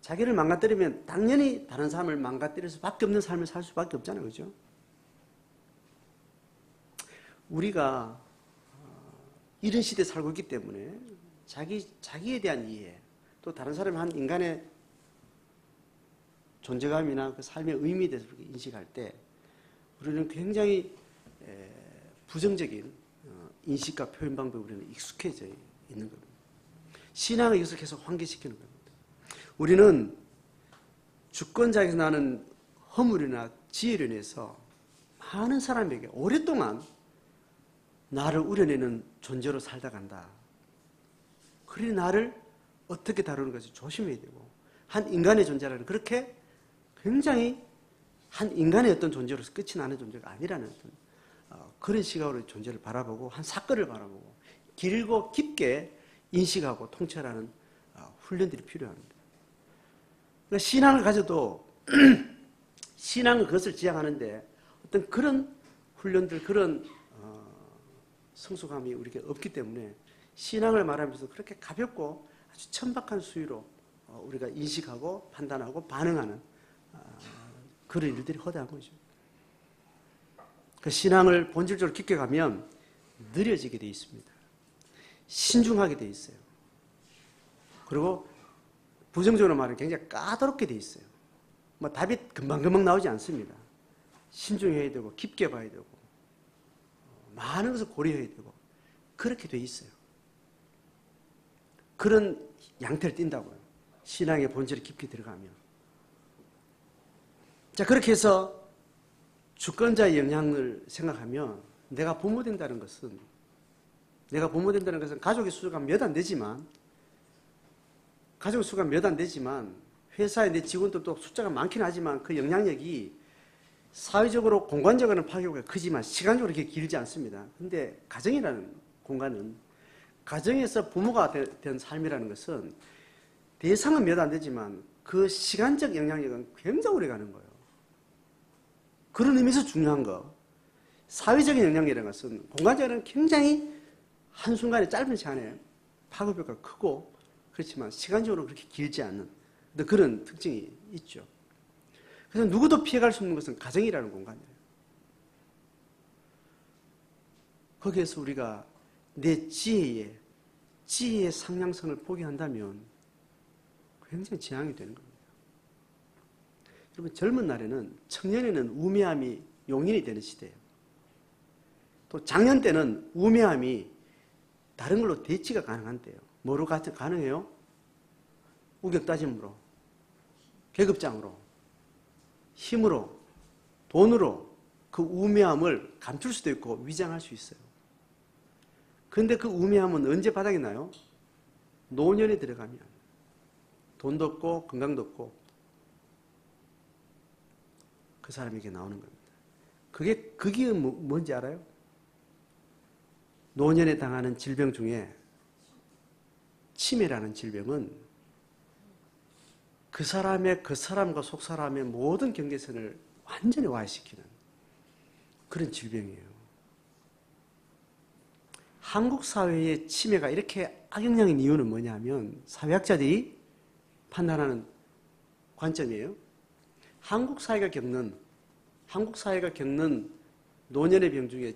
자기를 망가뜨리면 당연히 다른 사람을 망가뜨릴 수밖에 없는 삶을 살 수밖에 없잖아요. 그죠? 우리가 이런 시대에 살고 있기 때문에 자기에 대한 이해 또 다른 사람이 한 인간의 존재감이나 그 삶의 의미에 대해서 인식할 때 우리는 굉장히 부정적인 인식과 표현 방법에 우리는 익숙해져 있는 겁니다. 신앙을 이것을 계속 환기시키는 겁니다. 우리는 주권자에게서 나는 허물이나 지혜로 인해서 많은 사람에게 오랫동안 나를 우려내는 존재로 살다 간다. 그러니 나를 어떻게 다루는 것을 조심해야 되고, 한 인간의 존재라는 그렇게 굉장히 한 인간의 어떤 존재로서 끝이 나는 존재가 아니라는 어떤 그런 시각으로 존재를 바라보고 한 사건을 바라보고 길고 깊게 인식하고 통찰하는 훈련들이 필요합니다. 그러니까 신앙을 가져도 신앙은 그것을 지향하는데 어떤 그런 훈련들, 그런 성숙함이 우리에게 없기 때문에 신앙을 말하면서 그렇게 가볍고 아주 천박한 수위로 우리가 인식하고 판단하고 반응하는 그런 일들이 허다한 거죠. 그 신앙을 본질적으로 깊게 가면 느려지게 돼 있습니다. 신중하게 돼 있어요. 그리고 부정적으로 말하면 굉장히 까다롭게 돼 있어요. 뭐 답이 금방금방 나오지 않습니다. 신중해야 되고 깊게 봐야 되고 많은 것을 고려해야 되고 그렇게 돼 있어요. 그런 양태를 띈다고요. 신앙의 본질에 깊게 들어가면. 자, 그렇게 해서 주권자의 영향을 생각하면 내가 부모 된다는 것은 가족의 수가 몇 안 되지만 회사에 내 직원들도 숫자가 많긴 하지만 그 영향력이 사회적으로 공간적으로는 파괴가 크지만 시간적으로 그렇게 길지 않습니다. 근데 가정이라는 공간은 가정에서 부모가 된 삶이라는 것은 대상은 몇 안 되지만 그 시간적 영향력은 굉장히 오래 가는 거예요. 그런 의미에서 중요한 거. 사회적인 영향력이라는 것은 공간적으로는 굉장히 한순간에 짧은 시간에 파급효과가 크고 그렇지만 시간적으로 그렇게 길지 않는 그런 특징이 있죠. 그래서 누구도 피해갈 수 없는 것은 가정이라는 공간이에요. 거기에서 우리가 내 지혜의 상향성을 포기한다면 굉장히 재앙이 되는 겁니다. 여러분, 젊은 날에는, 청년에는 우매함이 용인이 되는 시대예요. 또 작년 때는 우매함이 다른 걸로 대치가 가능한데요. 뭐로 가능해요? 우격다짐으로, 계급장으로, 힘으로, 돈으로 그 우매함을 감출 수도 있고 위장할 수 있어요. 그런데 그 우매함은 언제 바닥이 나요? 노년에 들어가면 돈도 없고 건강도 없고 그 사람에게 나오는 겁니다. 그게 뭔지 알아요? 노년에 당하는 질병 중에 치매라는 질병은 그 사람과 속사람의 모든 경계선을 완전히 와해시키는 그런 질병이에요. 한국 사회의 치매가 이렇게 악영향인 이유는 뭐냐면 사회학자들이 판단하는 관점이에요. 한국 사회가 겪는 노년의 병 중에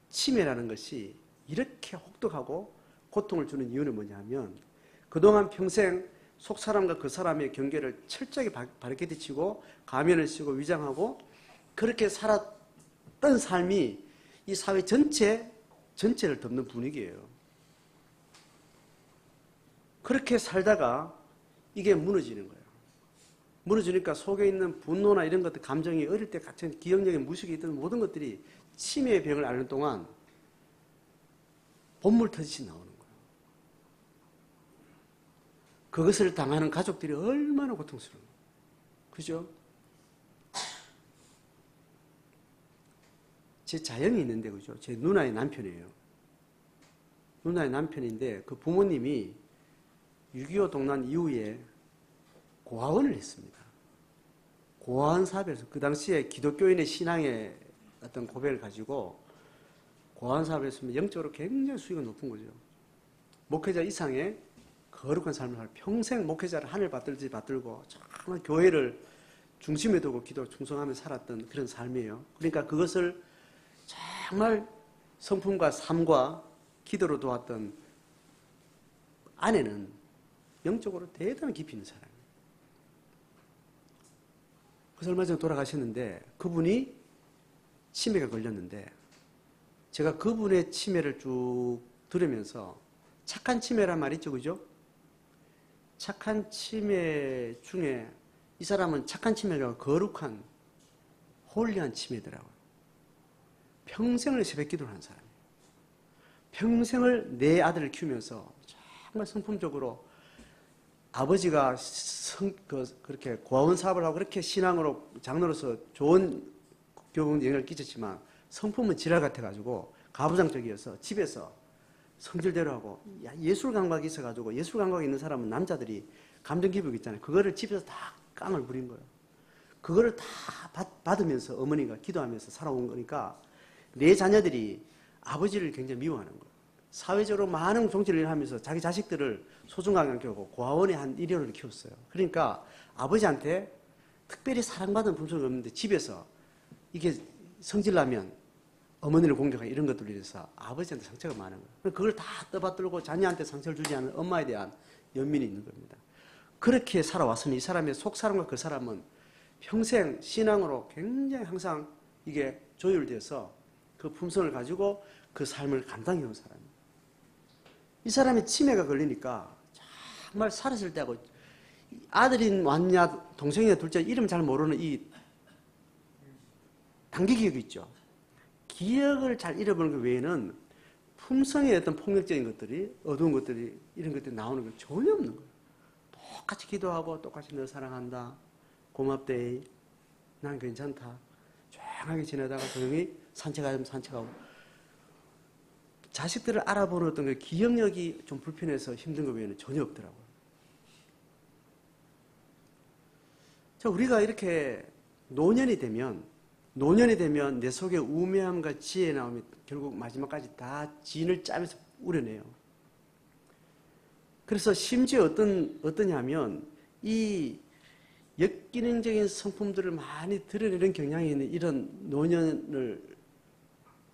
치매라는 것이 이렇게 혹독하고 고통을 주는 이유는 뭐냐면 그동안 평생 속 사람과 그 사람의 경계를 철저하게 바르게 뒤치고 가면을 쓰고 위장하고 그렇게 살았던 삶이 이 사회 전체를 덮는 분위기예요. 그렇게 살다가 이게 무너지는 거예요. 무너지니까 속에 있는 분노나 이런 것들, 감정이 어릴 때 같은 기억력의 무식이 있던 모든 것들이 치매의 병을 앓는 동안 본물 터지듯이 나오는 거예요. 그것을 당하는 가족들이 얼마나 고통스러워요. 그죠? 제 자연이 있는데, 그죠? 제 누나의 남편이에요. 누나의 남편인데, 그 부모님이 6.25 동란 이후에 고아원을 했습니다. 고아원 사업에서 그 당시에 기독교인의 신앙의 어떤 고백을 가지고 고아원 사업을 했으면 영적으로 굉장히 수익이 높은 거죠. 목회자 이상의 거룩한 삶을 살 평생 목회자를 하늘 받들지 받들고 정말 교회를 중심에 두고 기도 충성하며 살았던 그런 삶이에요. 그러니까 그것을 정말 성품과 삶과 기도로 도왔던 아내는 영적으로 대단히 깊이 있는 사람이에요. 그래서 얼마 전에 돌아가셨는데 그분이 치매가 걸렸는데 제가 그분의 치매를 쭉 들으면서 착한 치매란 말 있죠, 그죠? 착한 치매 중에 이 사람은 착한 치매가 거룩한 홀리한 치매더라고요. 평생을 새벽 기도를 한 사람이에요. 평생을 내 아들을 키우면서 정말 성품적으로 아버지가 그렇게 고아원 사업을 하고 그렇게 신앙으로 장로로서 좋은 교육 영향을 끼쳤지만 성품은 지랄 같아가지고 가부장적이어서 집에서 성질대로 하고 예술 감각이 있어가지고 예술 감각이 있는 사람은 남자들이 감정 기복이 있잖아요. 그거를 집에서 다 깡을 부린 거예요. 그거를 다 받으면서 어머니가 기도하면서 살아온 거니까 내 자녀들이 아버지를 굉장히 미워하는 거예요. 사회적으로 많은 종치를 하면서 자기 자식들을 소중하게 안 키우고 고아원에 한 1년을 키웠어요. 그러니까 아버지한테 특별히 사랑받은 품성이 없는데 집에서 이게 성질나면 어머니를 공격하고 이런 것들로 인해서 아버지한테 상처가 많은 거예요. 그걸 다 떠받들고 자녀한테 상처를 주지 않은 엄마에 대한 연민이 있는 겁니다. 그렇게 살아왔으니 이 사람의 속사람과 그 사람은 평생 신앙으로 굉장히 항상 이게 조율돼서 그 품성을 가지고 그 삶을 감당해온 사람이에요. 이 사람이 치매가 걸리니까 정말 살았을 때하고 아들이 왔냐 동생이냐 둘째 이름 잘 모르는 이 단기 기억이 있죠. 기억을 잘 잃어버리는 것 외에는 품성의 어떤 폭력적인 것들이 어두운 것들이 이런 것들이 나오는 건 전혀 없는 거예요. 똑같이 기도하고 똑같이 너 사랑한다. 고맙대. 난 괜찮다. 조용하게 지내다가 조용히 산책하면 산책하고. 자식들을 알아보는 어떤 그 기억력이 좀 불편해서 힘든 것 외에는 전혀 없더라고요. 자, 우리가 이렇게 노년이 되면 내 속에 우매함과 지혜 나오면 결국 마지막까지 다 진을 짜면서 우려내요. 그래서 심지어 어떠냐면 이 역기능적인 성품들을 많이 드러내는 경향이 있는 이런 노년을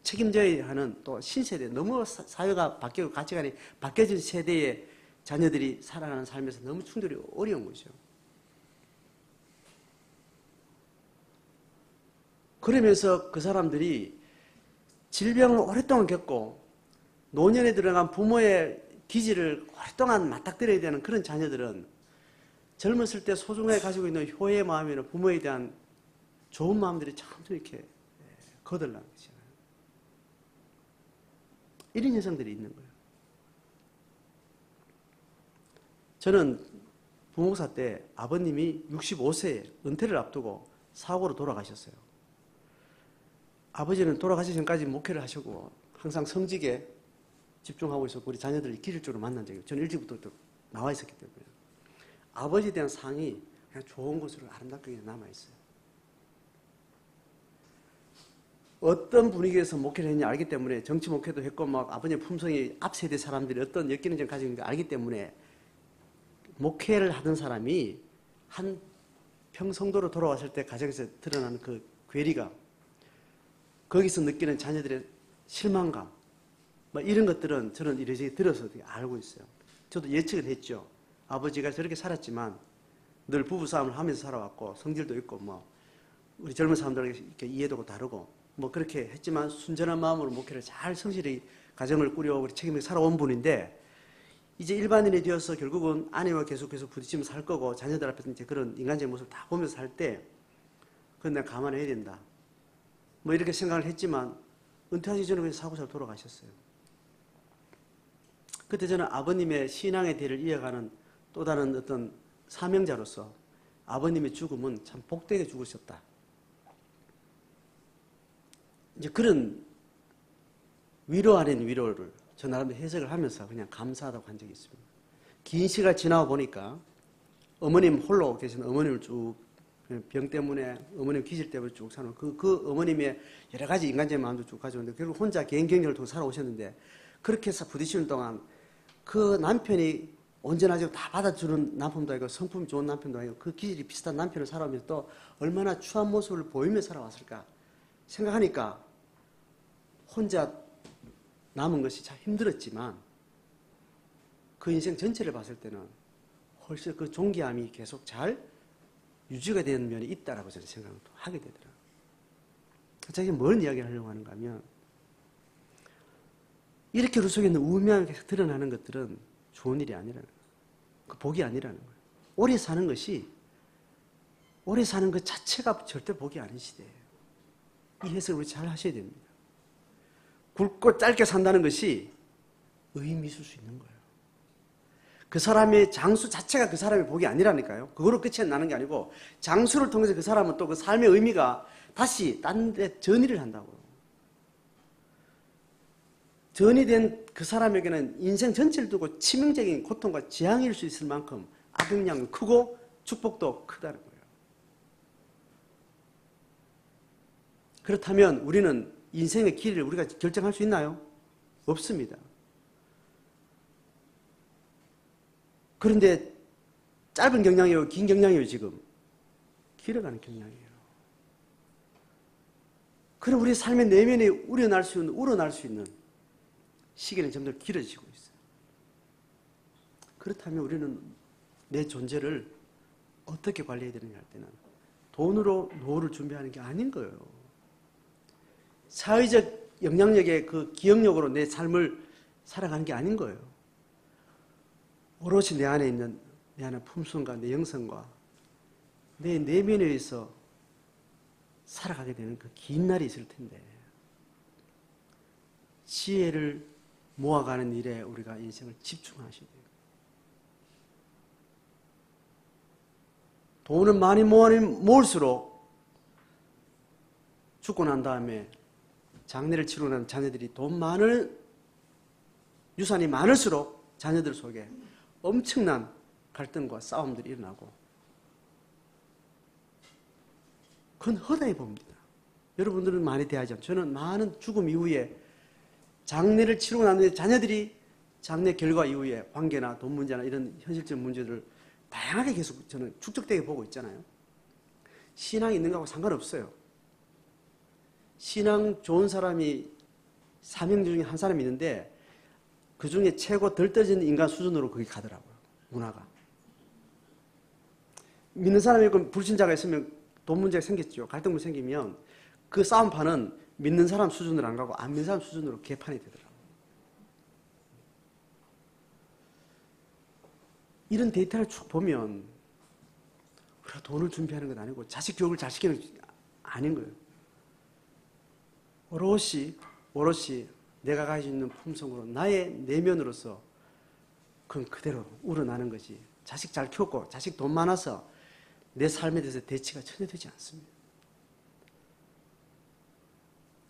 책임져야 하는 또 신세대, 너무 사회가 바뀌고 가치관이 바뀌어진 세대의 자녀들이 살아가는 삶에서 너무 충돌이 어려운 거죠. 그러면서 그 사람들이 질병을 오랫동안 겪고 노년에 들어간 부모의 기질을 오랫동안 맞닥뜨려야 되는 그런 자녀들은 젊었을 때 소중하게 가지고 있는 효의 마음이나 부모에 대한 좋은 마음들이 점점 이렇게 거덜나는 거잖아요. 이런 현상들이 있는 거예요. 저는 부모사 때 아버님이 65세에 은퇴를 앞두고 사고로 돌아가셨어요. 아버지는 돌아가시기 전까지 목회를 하시고 항상 성직에 집중하고 있었고 우리 자녀들이 기술적으로 만난 적이 저는 일찍부터 나와 있었기 때문에 아버지에 대한 상이 그냥 좋은 것으로 아름답게 남아있어요. 어떤 분위기에서 목회를 했냐 알기 때문에 정치 목회도 했고 막 아버지의 품성이 앞 세대 사람들이 어떤 엮이는 가지고 있는 걸 알기 때문에 목회를 하던 사람이 한 평성도로 돌아왔을 때 가정에서 드러나는 그 괴리감 거기서 느끼는 자녀들의 실망감 뭐 이런 것들은 저는 이래저래 들어서 알고 있어요. 저도 예측을 했죠. 아버지가 저렇게 살았지만 늘 부부싸움을 하면서 살아왔고 성질도 있고 뭐 우리 젊은 사람들에게 이렇게 이해도가 다르고 뭐 그렇게 했지만 순전한 마음으로 목회를 잘 성실히 가정을 꾸려오고 책임있게 살아온 분인데 이제 일반인이 되어서 결국은 아내와 계속해서 부딪히면서 살 거고 자녀들 앞에서 이제 그런 인간적인 모습을 다 보면서 살 때 그건 내가 감안해야 된다. 뭐 이렇게 생각을 했지만 은퇴하기 전에 그냥 사고사로 돌아가셨어요. 그때 저는 아버님의 신앙의 대를 이어가는 또 다른 어떤 사명자로서 아버님의 죽음은 참 복되게 죽으셨다. 이제 그런 위로 아닌 위로를 저 나름대로 해석을 하면서 그냥 감사하다고 한 적이 있습니다. 긴 시간 지나고 보니까 어머님 홀로 계신 어머님을 쭉 병 때문에 어머님 기질 때문에 쭉 사는 그 어머님의 여러 가지 인간적인 마음도 쭉 가져오는데 결국 혼자 개인 경력을 통해 살아오셨는데 그렇게 해서 부딪히는 동안 그 남편이 온전하지고 다 받아주는 남편도 아니고 성품이 좋은 남편도 아니고 그 기질이 비슷한 남편을 살아오면서 또 얼마나 추한 모습을 보이며 살아왔을까 생각하니까 혼자 남은 것이 참 힘들었지만 그 인생 전체를 봤을 때는 훨씬 그 존귀함이 계속 잘 유지가 되는 면이 있다라고 저는 생각을 하게 되더라고요. 제가 뭘 이야기를 하려고 하는가 하면 이렇게 우리 속에 있는 우매함이 계속 드러나는 것들은 좋은 일이 아니라는 거예요. 그 복이 아니라는 거예요. 오래 사는 것 자체가 절대 복이 아닌 시대예요. 이 해석을 우리 잘 하셔야 됩니다. 굵고 짧게 산다는 것이 의미 있을 수 있는 거예요. 그 사람의 장수 자체가 그 사람의 복이 아니라니까요. 그거로 끝이 나는 게 아니고 장수를 통해서 그 사람은 또 그 삶의 의미가 다시 딴 데 전이를 한다고요. 전이 된 그 사람에게는 인생 전체를 두고 치명적인 고통과 재앙일 수 있을 만큼 악영향은 크고 축복도 크다는 거예요. 그렇다면 우리는 인생의 길을 우리가 결정할 수 있나요? 없습니다. 그런데 짧은 경량이에요? 긴 경량이에요? 지금? 길어가는 경량이에요. 그럼 우리 삶의 내면에 우러날 수 있는 시기는 점점 길어지고 있어요. 그렇다면 우리는 내 존재를 어떻게 관리해야 되느냐 할 때는 돈으로 노후를 준비하는 게 아닌 거예요. 사회적 영향력의 그 기억력으로 내 삶을 살아가는 게 아닌 거예요. 오롯이 내 안에 있는 내 안의 품성과 내 영성과 내 내면에 의해서 살아가게 되는 그 긴 날이 있을 텐데 지혜를 모아가는 일에 우리가 인생을 집중하셔야 돼요. 돈을 많이 모을수록 죽고 난 다음에 장례를 치르고 난 자녀들이 유산이 많을수록 자녀들 속에 엄청난 갈등과 싸움들이 일어나고 그건 허다해 봅니다. 여러분들은 많이 대하지 않죠. 저는 많은 죽음 이후에 장례를 치르고 난 뒤에 자녀들이 장례 결과 이후에 관계나 돈 문제나 이런 현실적 문제들을 다양하게 계속 저는 축적되게 보고 있잖아요. 신앙이 있는 거하고 상관없어요. 신앙 좋은 사람이 3명 중에 한 사람이 있는데 그 중에 최고 덜 떨어진 인간 수준으로 거기 가더라고요. 문화가. 믿는 사람이 있고 불신자가 있으면 돈 문제가 생겼죠. 갈등 문제가 생기면 그 싸움판은 믿는 사람 수준으로 안 가고 안 믿는 사람 수준으로 개판이 되더라고요. 이런 데이터를 쭉 보면 우리가 돈을 준비하는 건 아니고 자식 교육을 잘 시키는 게 아닌 거예요. 오롯이 내가 가지고 있는 품성으로 나의 내면으로서 그건 그대로 우러나는 거지. 자식 잘 키웠고 자식 돈 많아서 내 삶에 대해서 대치가 전혀 되지 않습니다.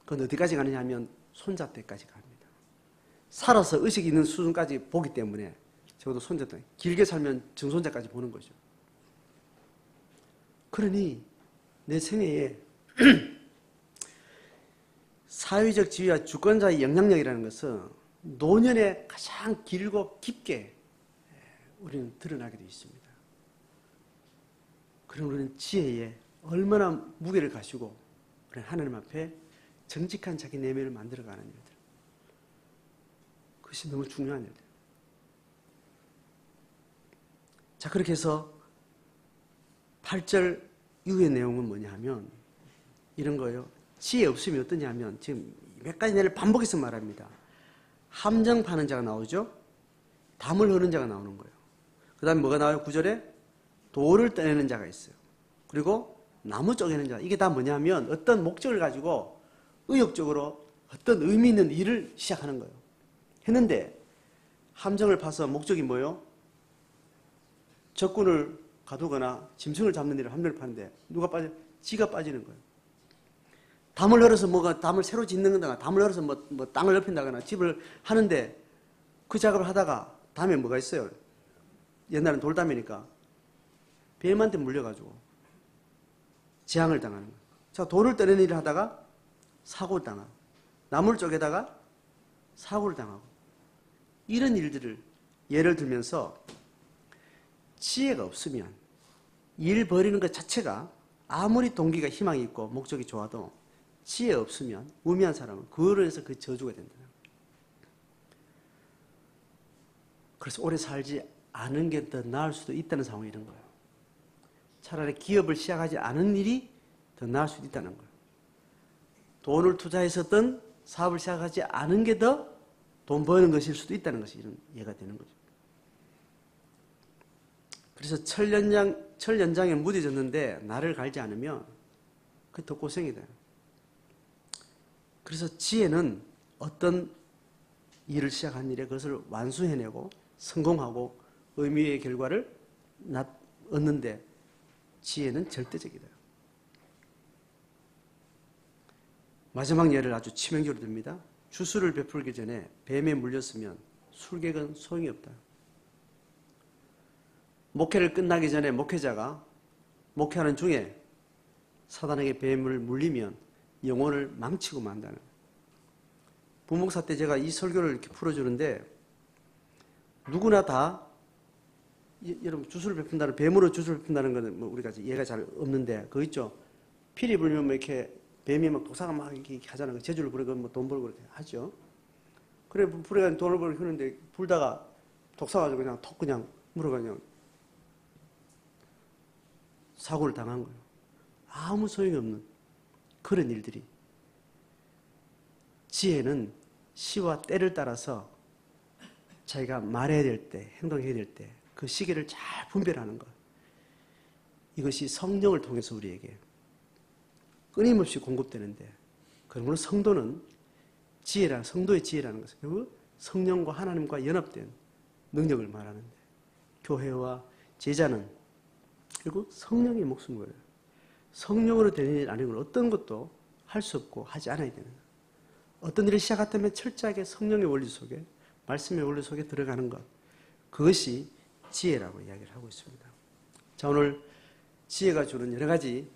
그건 어디까지 가느냐 하면 손자 때까지 갑니다. 살아서 의식이 있는 수준까지 보기 때문에 적어도 손자 때 길게 살면 증손자까지 보는 거죠. 그러니 내 생애에 사회적 지위와 주권자의 영향력이라는 것은 노년에 가장 길고 깊게 우리는 드러나게 되어 있습니다. 그럼 우리는 지혜에 얼마나 무게를 가지고 하나님 앞에 정직한 자기 내면을 만들어가는 일들. 그것이 너무 중요한 일들. 자, 그렇게 해서 8절 이후의 내용은 뭐냐 하면 이런 거예요. 지혜 없으면 어떠냐 하면 지금 몇 가지 내를 반복해서 말합니다. 함정 파는 자가 나오죠. 담을 흐는 자가 나오는 거예요. 그 다음에 뭐가 나와요? 9절에 돌을 떠내는 자가 있어요. 그리고 나무 쪼개는 자. 이게 다 뭐냐면 어떤 목적을 가지고 의욕적으로 어떤 의미 있는 일을 시작하는 거예요. 했는데 함정을 파서 목적이 뭐예요? 적군을 가두거나 짐승을 잡는 일을 함정을 파는데 누가 지가 빠지는 거예요. 담을 흘어서 담을 새로 짓는 거나 담을 흘어서 뭐 땅을 넓힌다거나 집을 하는데 그 작업을 하다가 담에 뭐가 있어요? 옛날엔 돌담이니까 뱀한테 물려가지고 재앙을 당하는 거예요. 자, 돌을 떠내는 일을 하다가 사고를 당하고 나무를 쪼개다가 사고를 당하고 이런 일들을 예를 들면서 지혜가 없으면 일 벌이는 것 자체가 아무리 동기가 희망이 있고 목적이 좋아도 지혜 없으면 우매한 사람은 그거로 해서 그 저주가 된다. 그래서 오래 살지 않은 게 더 나을 수도 있다는 상황이 이런 거예요. 차라리 기업을 시작하지 않은 일이 더 나을 수도 있다는 거예요. 돈을 투자했었던 사업을 시작하지 않은 게 더 돈 버는 것일 수도 있다는 것이 이런 이해가 되는 거죠. 그래서 철 연장에 무뎌졌는데 나를 갈지 않으면 그게 더 고생이 돼요. 그래서 지혜는 어떤 일을 시작한 일에 그것을 완수해내고 성공하고 의미의 결과를 얻는데 지혜는 절대적이다. 마지막 예를 아주 치명적으로 듭니다. 주술을 베풀기 전에 뱀에 물렸으면 술객은 소용이 없다. 목회를 끝나기 전에 목회자가 목회하는 중에 사단에게 뱀을 물리면 영혼을 망치고 만다는. 부목사 때 제가 이 설교를 이렇게 풀어주는데 누구나 다 여러분 주술을 베푼다는 뱀으로 주술을 베푼다는 것은 뭐 우리가 이해가 잘 없는데 그거 있죠. 피리 불면 뭐 이렇게 뱀이 막 독사가 막 이렇게 하잖아요. 제주를 부리고 뭐 돈 벌고 그렇게 하죠. 그래 불에 돈을 벌고 하는데 불다가 독사 가지고 그냥 톡 그냥 물어 그냥 사고를 당한 거예요. 아무 소용이 없는 그런 일들이. 지혜는 시와 때를 따라서 자기가 말해야 될 때, 행동해야 될 때 그 시기를 잘 분별하는 것. 이것이 성령을 통해서 우리에게 끊임없이 공급되는데 그러므로 성도는 지혜라, 성도의 지혜라는 것은 결국 성령과 하나님과 연합된 능력을 말하는데 교회와 제자는 결국 성령의 목숨을 성령으로 되는 일 아니면 어떤 것도 할 수 없고 하지 않아야 되는 것. 어떤 일을 시작했다면 철저하게 성령의 원리 속에 말씀의 원리 속에 들어가는 것. 그것이 지혜라고 이야기를 하고 있습니다. 자, 오늘 지혜가 주는 여러 가지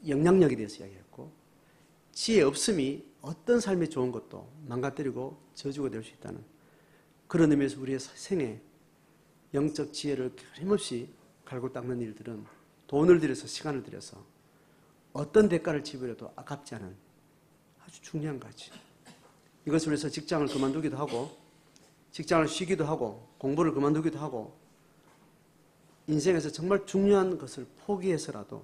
영향력에 대해서 이야기했고 지혜 없음이 어떤 삶에 좋은 것도 망가뜨리고 저주가 될 수 있다는 그런 의미에서 우리의 생에 영적 지혜를 끊임없이 갈고 닦는 일들은 돈을 들여서 시간을 들여서 어떤 대가를 지불해도 아깝지 않은 아주 중요한 가치. 이것을 위해서 직장을 그만두기도 하고 직장을 쉬기도 하고 공부를 그만두기도 하고 인생에서 정말 중요한 것을 포기해서라도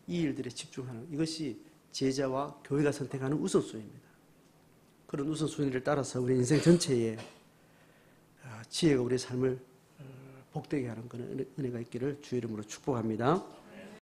이 일들에 집중하는 이것이 제자와 교회가 선택하는 우선순위입니다. 그런 우선순위를 따라서 우리 인생 전체에 지혜가 우리의 삶을 복되게 하는 그런 은혜가 있기를 주의 이름으로 축복합니다.